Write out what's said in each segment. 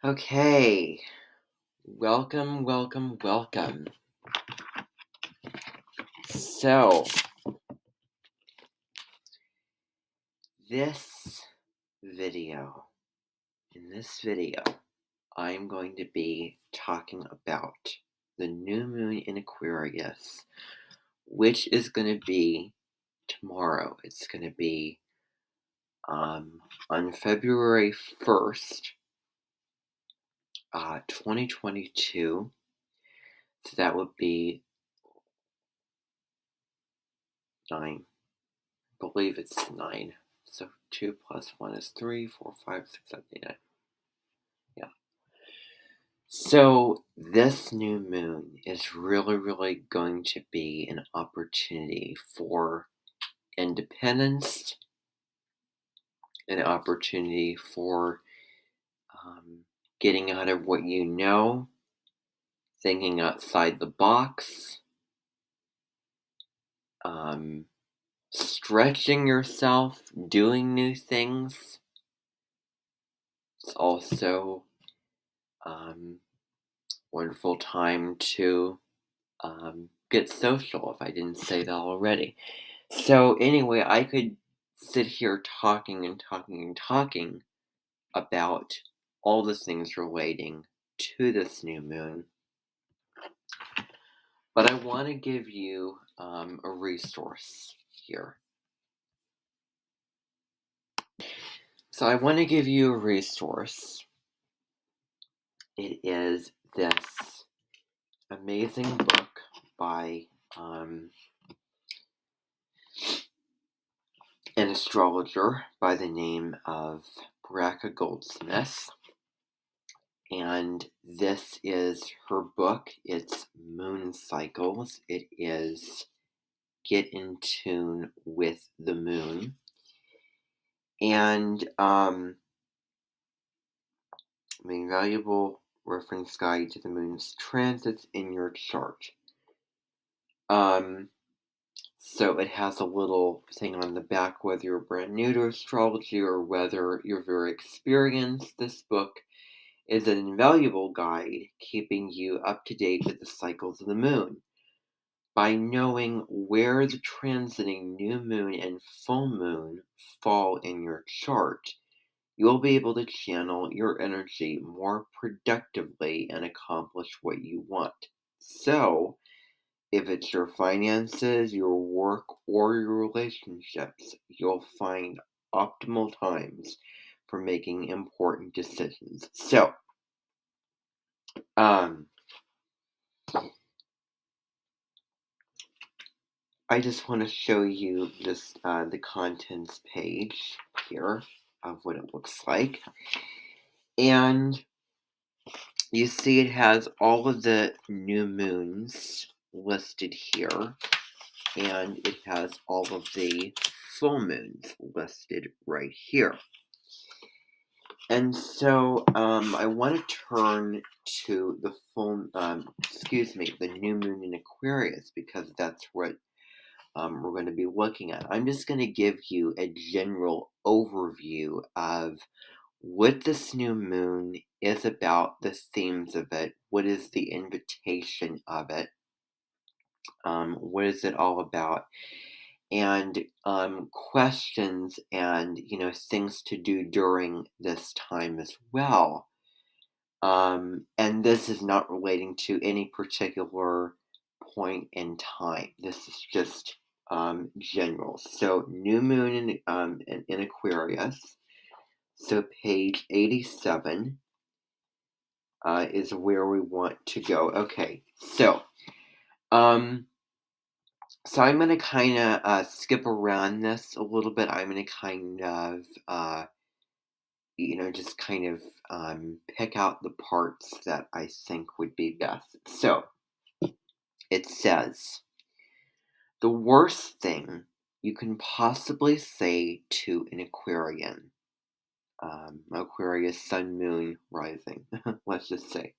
Okay, welcome. So, this video, in this video, I'm going to be talking about the new moon in Aquarius, which is going to be tomorrow. It's going to be on February 1st, 2022. So that would be 9. I believe it's 9. So 2 plus 1 is 3, 4, 5, 6, 7, 8, 9. Yeah. So this new moon is really going to be an opportunity for independence, an opportunity for getting out of what you know, thinking outside the box, stretching yourself, doing new things. It's also wonderful time to get social, if I didn't say that already. So anyway, I could sit here talking about all the things relating to this new moon. But I want to give you a resource here. So I want to give you a resource. It is this amazing book by an astrologer by the name of Baraka Goldsmith. And this is her book. It's Moon Cycles. It is Get in Tune with the Moon. And an invaluable reference guide to the moon's transits in your chart. So it has a little thing on the back, whether you're brand new to astrology or whether you're very experienced. This book is an invaluable guide keeping you up to date with the cycles of the moon. By knowing where the transiting new moon and full moon fall in your chart, you'll be able to channel your energy more productively and accomplish what you want. So, if it's your finances, your work, or your relationships, you'll find optimal times for making important decisions. So, I just want to show you just the contents page here of what it looks like. And you see it has all of the new moons listed here. And it has all of the full moons listed right here. And so I want to turn to the the new moon in Aquarius, because that's what we're going to be looking at. I'm just going to give you a general overview of what this new moon is about, the themes of it, what is the invitation of it, what is it all about, and questions and things to do during this time as well. And this is not relating to any particular point in time. This is just general. So new moon in Aquarius. So page 87 is where we want to go. Okay, so I'm going to kind of skip around this a little bit. I'm going to kind of, just kind of pick out the parts that I think would be best. So it says, the worst thing you can possibly say to an Aquarian, Aquarius sun, moon, rising, let's just say,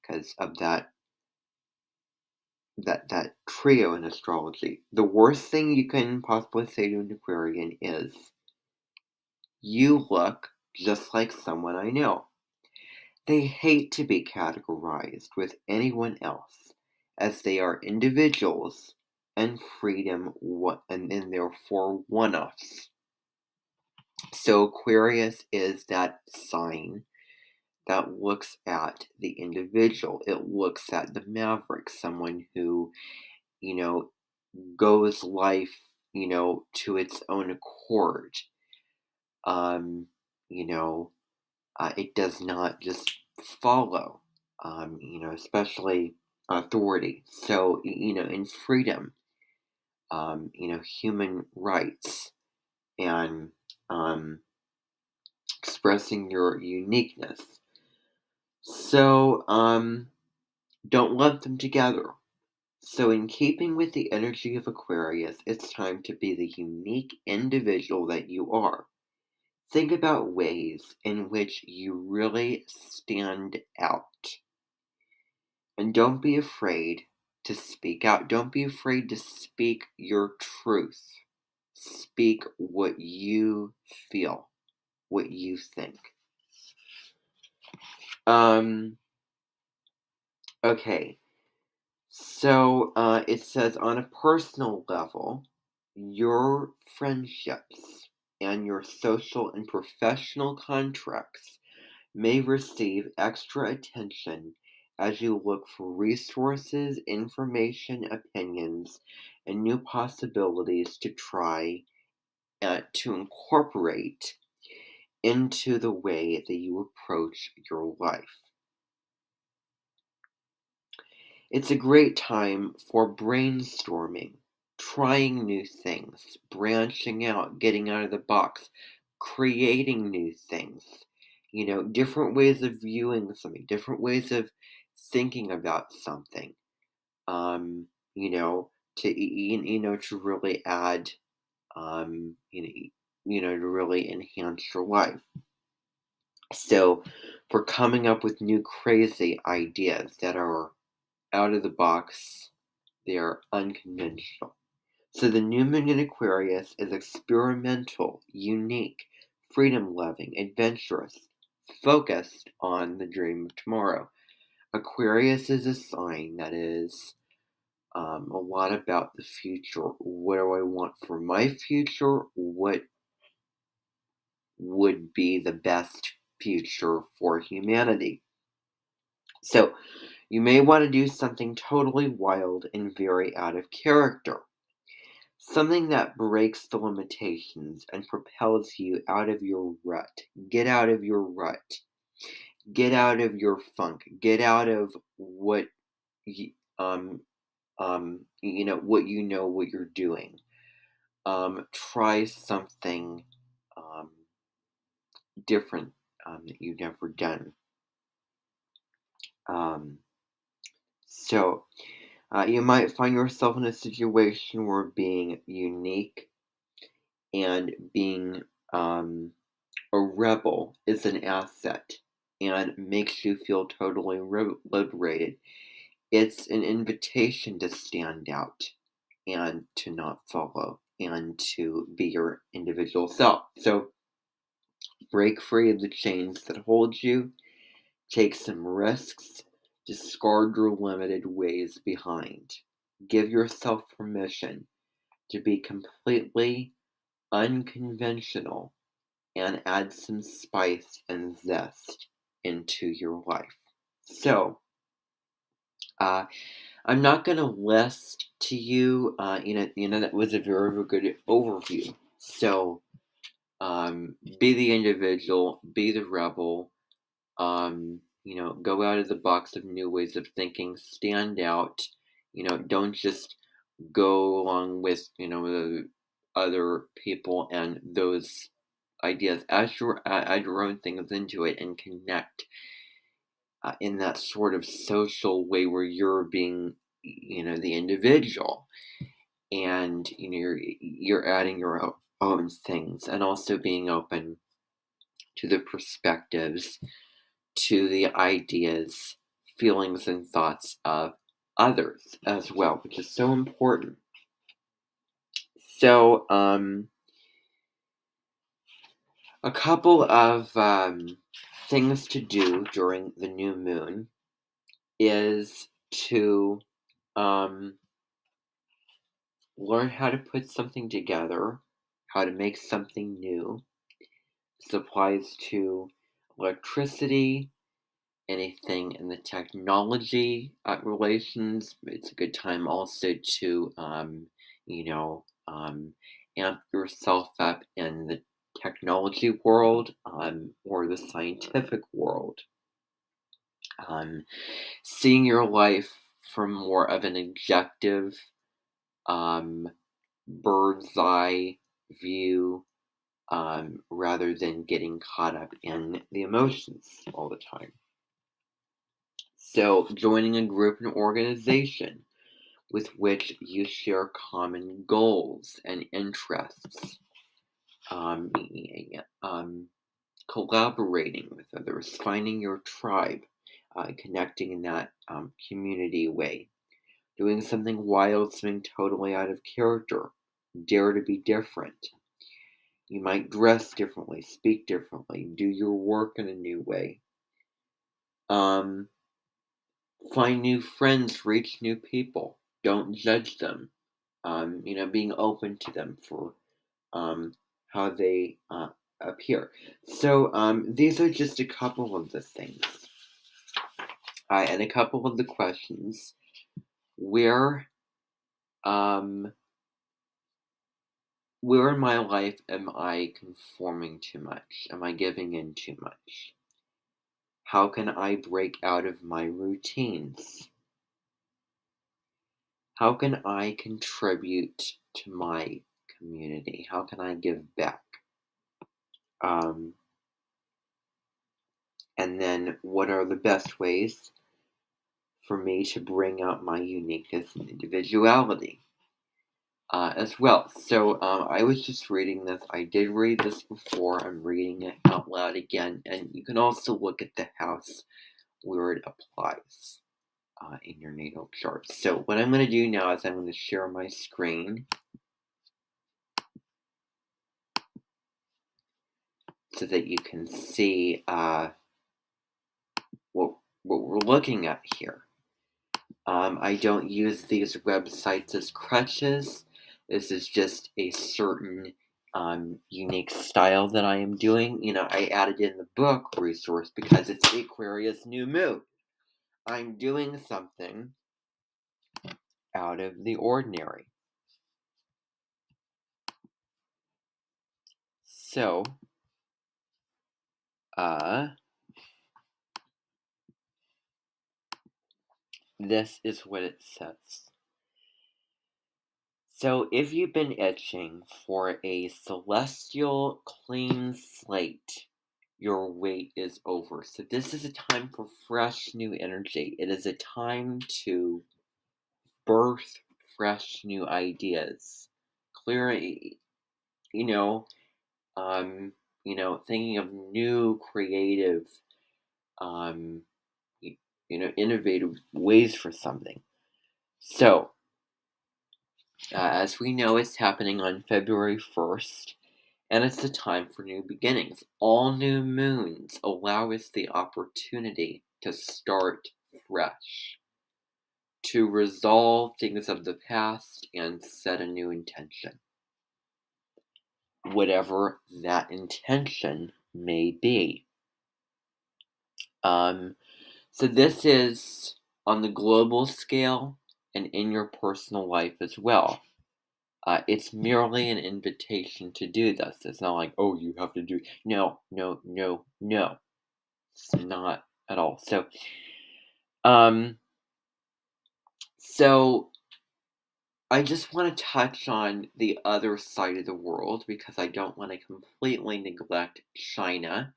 because of that trio in astrology. The worst thing you can possibly say to an Aquarian is, you look just like someone I know. They hate to be categorized with anyone else, as they are individuals and freedom and therefore one-offs. So Aquarius is that sign that looks at the individual. It looks at the maverick, someone who, you know, goes life, to its own accord. Um, you know, it does not just follow, especially authority. So, in freedom, human rights and um, expressing your uniqueness. So, don't lump them together. So, in keeping with the energy of Aquarius, it's time to be the unique individual that you are. Think about ways in which you really stand out. And don't be afraid to speak out. Don't be afraid to speak your truth. Speak what you feel, what you think. Okay. So it says on a personal level, your friendships and your social and professional contracts may receive extra attention as you look for resources, information, opinions, and new possibilities to try to incorporate into the way that you approach your life. It's a great time for brainstorming, trying new things, branching out, getting out of the box, creating new things. Different ways of viewing something, different ways of thinking about something. To really add, to really enhance your life. So, for coming up with new crazy ideas that are out of the box, they are unconventional. So the new moon in Aquarius is experimental, unique, freedom-loving, adventurous, focused on the dream of tomorrow. Aquarius is a sign that is a lot about the future. What do I want for my future? What would be the best future for humanity? So you may want to do something totally wild and very out of character. Something that breaks the limitations and propels you out of your rut. Get out of your rut. Get out of your funk. Get out of what what you're doing. Try something different that you've never done. So you might find yourself in a situation where being unique and being a rebel is an asset and makes you feel totally liberated. It's an invitation to stand out and to not follow and to be your individual self. So break free of the chains that hold you, take some risks, discard your limited ways behind. Give yourself permission to be completely unconventional and add some spice and zest into your life. So, I'm not going to list to you, that was a very, very good overview. So, be the individual, be the rebel, go out of the box of new ways of thinking, stand out, don't just go along with, the other people and those ideas. Add your own things into it and connect in that sort of social way where you're being, the individual, and you're adding your own things, and also being open to the perspectives, to the ideas, feelings, and thoughts of others as well, which is so important. So, a couple of things to do during the new moon is to learn how to put something together, how to make something new. This applies to electricity, anything in the technology relations. It's a good time also to, amp yourself up in the technology world or the scientific world. Seeing your life from more of an objective, bird's eye view, rather than getting caught up in the emotions all the time. So, joining a group and organization with which you share common goals and interests, collaborating with others, finding your tribe, connecting in that community way, doing something wild, something totally out of character, dare to be different. You might dress differently, speak differently, do your work in a new way. Find new friends, reach new people. Don't judge them. Being open to them for how they appear. So these are just a couple of the things. And a couple of the questions. Where in my life am I conforming too much? Am I giving in too much? How can I break out of my routines? How can I contribute to my community? How can I give back? And then what are the best ways for me to bring out my uniqueness and individuality as well? So I was just reading this. I did read this before. I'm reading it out loud again. And you can also look at the house where it applies in your natal chart. So what I'm going to do now is I'm going to share my screen so that you can see what we're looking at here. I don't use these websites as crutches. This is just a certain unique style that I am doing. I added in the book resource because it's the Aquarius new moon. I'm doing something out of the ordinary. So, this is what it says. So, if you've been itching for a celestial clean slate, your wait is over. So, this is a time for fresh new energy. It is a time to birth fresh new ideas. Clearly, thinking of new creative, innovative ways for something. So, as we know, it's happening on February 1st, and it's the time for new beginnings. All new moons allow us the opportunity to start fresh, to resolve things of the past and set a new intention, whatever that intention may be. So this is on the global scale and in your personal life as well. It's merely an invitation to do this. It's not like, oh, you have to do. No. It's not at all. So I just want to touch on the other side of the world because I don't want to completely neglect China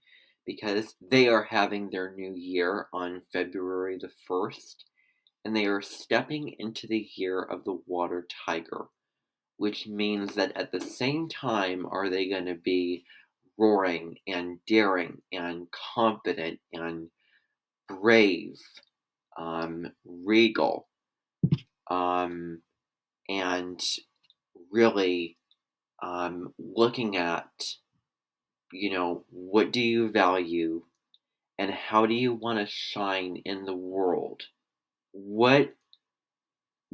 because they are having their new year on February the 1st, and they are stepping into the year of the water tiger, which means that at the same time are they going to be roaring and daring and confident and brave, regal, and really looking at, what do you value And how do you want to shine in the world? What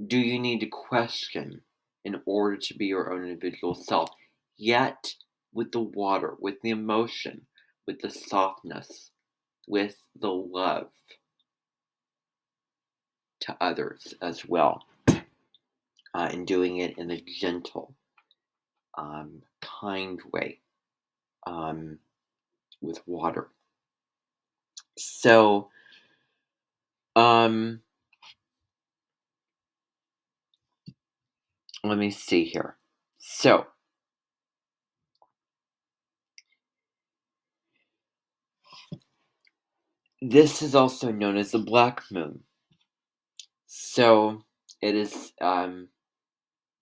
do you need to question in order to be your own individual self? Yet, with the water, with the emotion, with the softness, with the love to others as well, and doing it in a gentle, kind way, um, with water. So, let me see here. So, this is also known as the black moon. So, it is,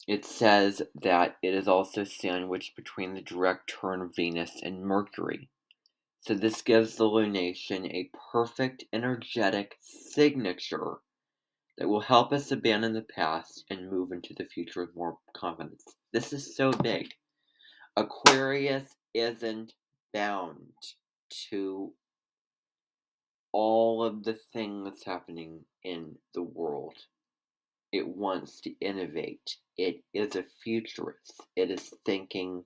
it says that it is also sandwiched between the direct turn of Venus and Mercury. So this gives the lunation a perfect energetic signature that will help us abandon the past and move into the future with more confidence. This is so big. Aquarius isn't bound to all of the things happening in the world. It wants to innovate. It is a futurist. It is thinking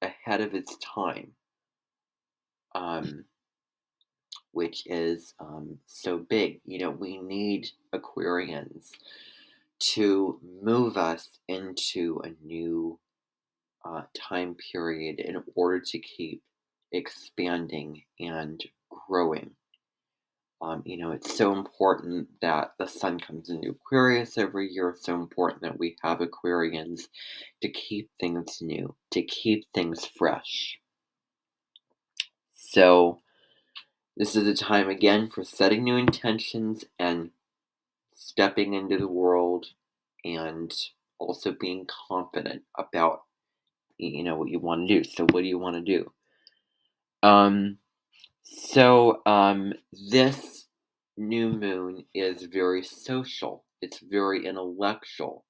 ahead of its time, um, which is so big. We need Aquarians to move us into a new time period in order to keep expanding and growing. It's so important that the sun comes into Aquarius every year. It's so important that we have Aquarians to keep things new, to keep things fresh. So, this is a time again for setting new intentions and stepping into the world and also being confident about what you want to do. So, what do you want to do? This new moon is very social. It's very intellectual.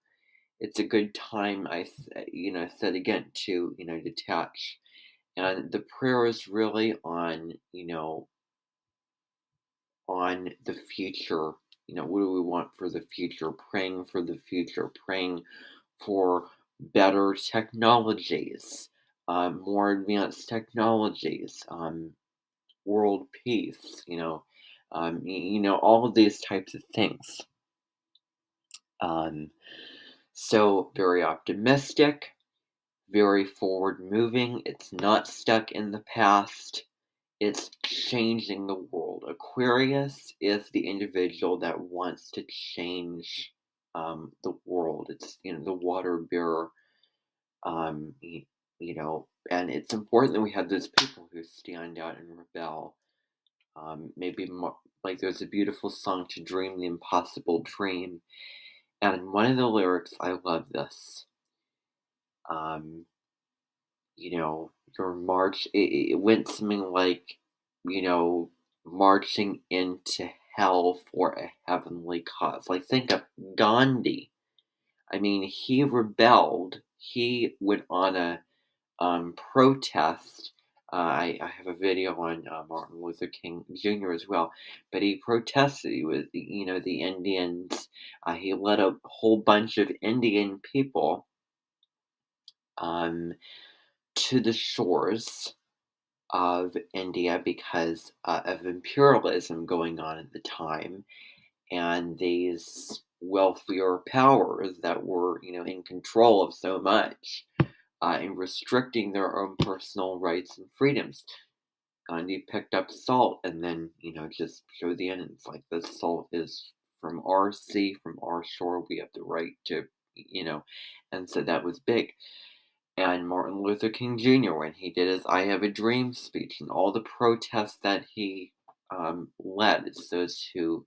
It's a good time, said again, to, detach. And the prayer is really on the future. What do we want for the future? Praying for the future, praying for better technologies, more advanced technologies, world peace, all of these types of things. So very optimistic, very forward moving. It's not stuck in the past. It's changing the world. Aquarius is the individual that wants to change the world. It's the water bearer. Um, y- and it's important that we have those people who stand out and rebel. Maybe more, like there's a beautiful song to dream the impossible dream, and in one of the lyrics, I love this. Um, your march. It went something like, you know, marching into hell for a heavenly cause. Like think of Gandhi. I mean, he rebelled. He went on a protest. I have a video on Martin Luther King Jr. as well, but he protested with the Indians. He led a whole bunch of Indian people um, to the shores of India because of imperialism going on at the time, and these wealthier powers that were in control of so much and restricting their own personal rights and freedoms. Gandhi picked up salt and then, just showed the enemies like this salt is from our sea, from our shore. We have the right to, and so that was big. And Martin Luther King Jr., when he did his I Have a Dream speech and all the protests that he led, it's those who,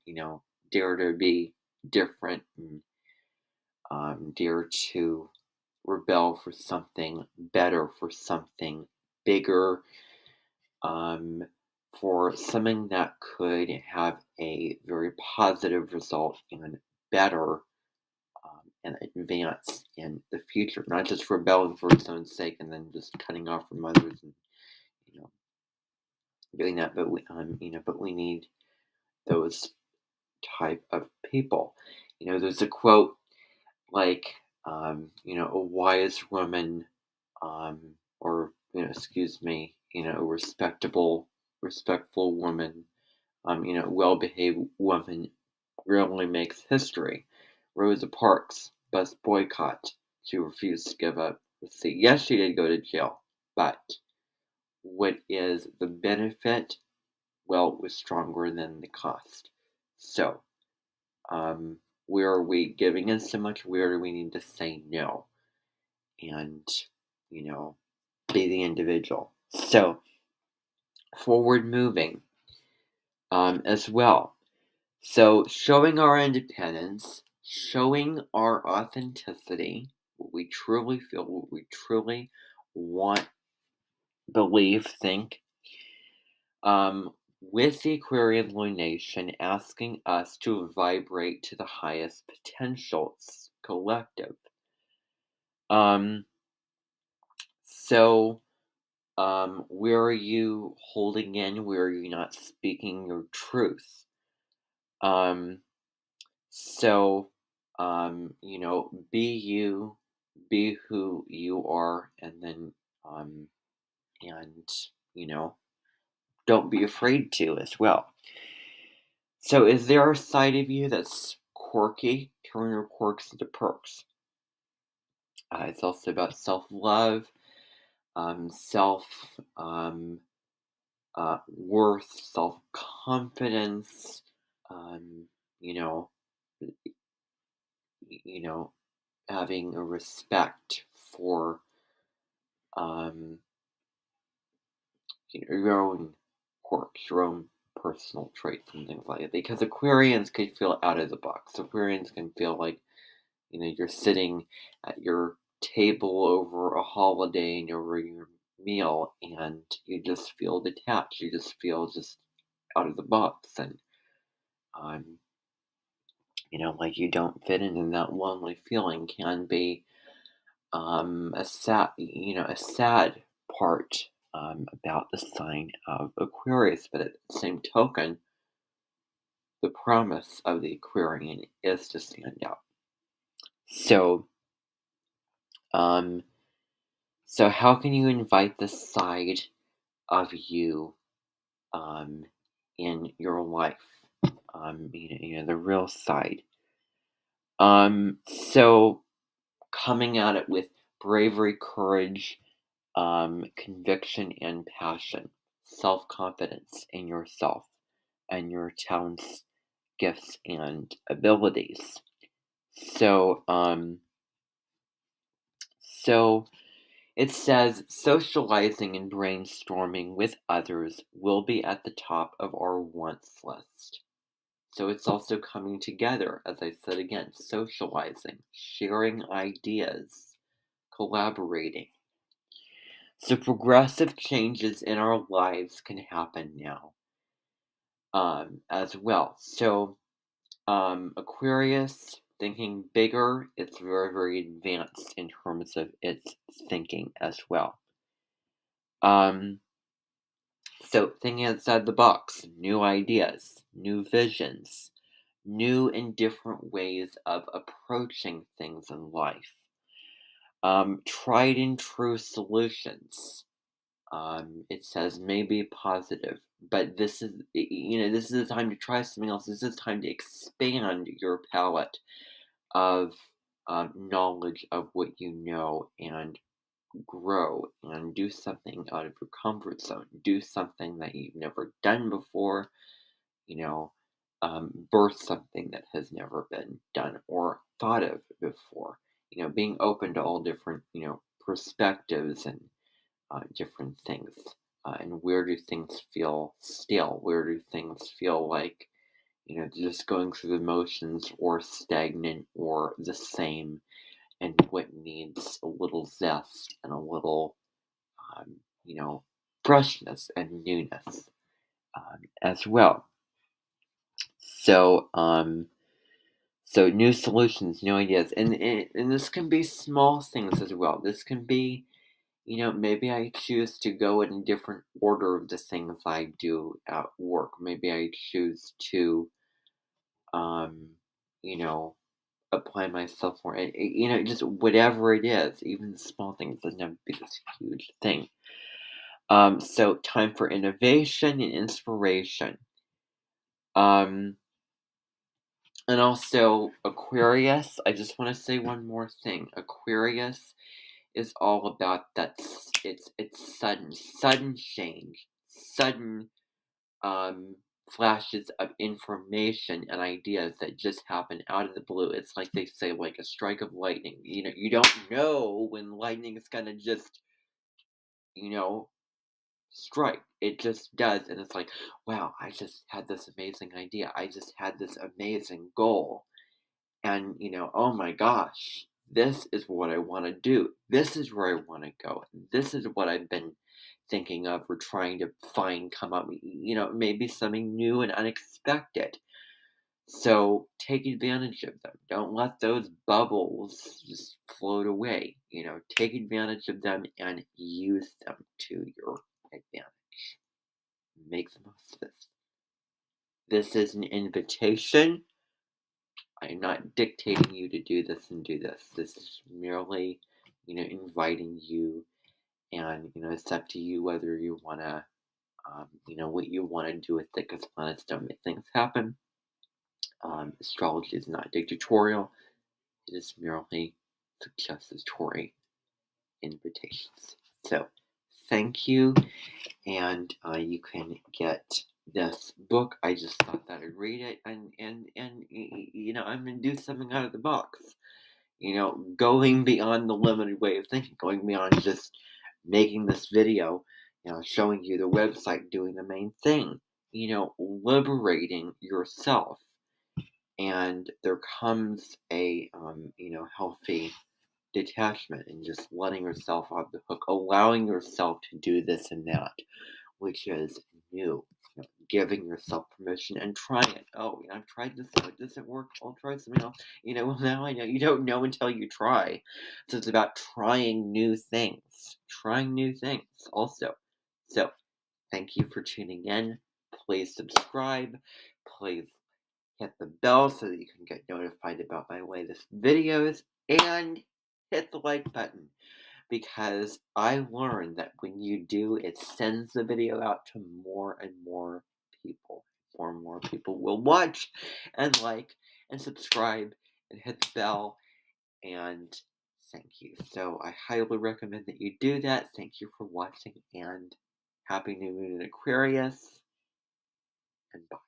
dare to be different and dare to rebel for something better, for something bigger, um, for something that could have a very positive result and better and advance in the future, not just rebelling for its own sake and then just cutting off from others and you know doing that, but we need those type of people. There's a quote like, a wise woman, or excuse me, a respectful woman, well-behaved woman really makes history. Rosa Parks, bus boycott. She refused to give up the seat. Yes, she did go to jail, but what is the benefit? Well, it was stronger than the cost. So, where are we giving in so much? Where do we need to say no? And, be the individual. So, forward moving, as well. So, showing our independence, showing our authenticity, what we truly feel, what we truly want, believe, think, with the Aquarian lunation asking us to vibrate to the highest potentials, collective. Um, so, where are you holding in? Where are you not speaking your truth? Um, so, be you, be who you are, and then, and, you know, don't be afraid to as well. So, is there a side of you that's quirky? Turn your quirks into perks. It's also about self love, self worth, self confidence. Um, you know, you know, having a respect for um, your own quirks, your own personal traits, and things like that. Because Aquarians can feel out of the box. Aquarians can feel like you're sitting at your table over a holiday and over your meal, and you just feel detached. You just feel just out of the box, and um, like you don't fit in, and that lonely feeling can be a sad part about the sign of Aquarius. But at the same token, the promise of the Aquarian is to stand out. So, um, so how can you invite the side of you um, in your life? The real side. So coming at it with bravery, courage, conviction, and passion, self confidence in yourself and your talents, gifts, and abilities. So, so it says socializing and brainstorming with others will be at the top of our wants list. So it's also coming together, as I said again, socializing, sharing ideas, collaborating. So progressive changes in our lives can happen now, as well. So Aquarius, thinking bigger, it's very, very advanced in terms of its thinking as well. So thinking outside the box, new ideas, new visions, new and different ways of approaching things in life. Tried and true solutions. It says maybe positive, but this is the time to try something else. This is time to expand your palette of knowledge of what you know, and grow and do something out of your comfort zone. Do something that you've never done before. You know, birth something that has never been done or thought of before. Being open to all different perspectives and different things. And where do things feel stale? Where do things feel like, just going through the motions, or stagnant, or the same, and what needs a little zest and a little, um, you know, freshness and newness as well. So, so new solutions, new ideas, and this can be small things as well. This can be, maybe I choose to go in a different order of the things I do at work. Maybe I choose to, um, you know, apply myself more. Just whatever it is, even the small things doesn't have to be this huge thing. So time for innovation and inspiration. Um, and also Aquarius. I just want to say one more thing. Aquarius is all about it's sudden change, sudden um flashes of information and ideas that just happen out of the blue. It's like they say, like a strike of lightning. You don't know when lightning is gonna just, you know, strike. It just does, and it's like, wow, I just had this amazing idea. I just had this amazing goal. And, oh my gosh, this is what I want to do. This is where I want to go. This is what I've been thinking of or trying to find come up, maybe something new and unexpected. So take advantage of them. Don't let those bubbles just float away. Take advantage of them and use them to your advantage. Make the most of this. This is an invitation. I'm not dictating you to do this and do this. This is merely, inviting you, and it's up to you whether you want to, what you want to do with it. Because planets don't make things happen. Astrology is not dictatorial. It is merely suggestiatory invitations. So, thank you, and you can get this book. I just thought that I'd read it, and I'm gonna do something out of the box. Going beyond the limited way of thinking, going beyond just making this video, showing you the website, doing the main thing, liberating yourself. And there comes a, healthy detachment and just letting yourself off the hook, allowing yourself to do this and that, which is new. Giving yourself permission and trying it. Oh, I've tried this, so it doesn't work. I'll try something else. Well, now I know. You don't know until you try. So it's about trying new things. Trying new things also. So, thank you for tuning in. Please subscribe. Please hit the bell so that you can get notified about my latest videos. And hit the like button, because I learned that when you do, it sends the video out to more and more people. More and more people will watch and like and subscribe and hit the bell, and thank you. So I highly recommend that you do that. Thank you for watching, and happy new moon in Aquarius, and bye.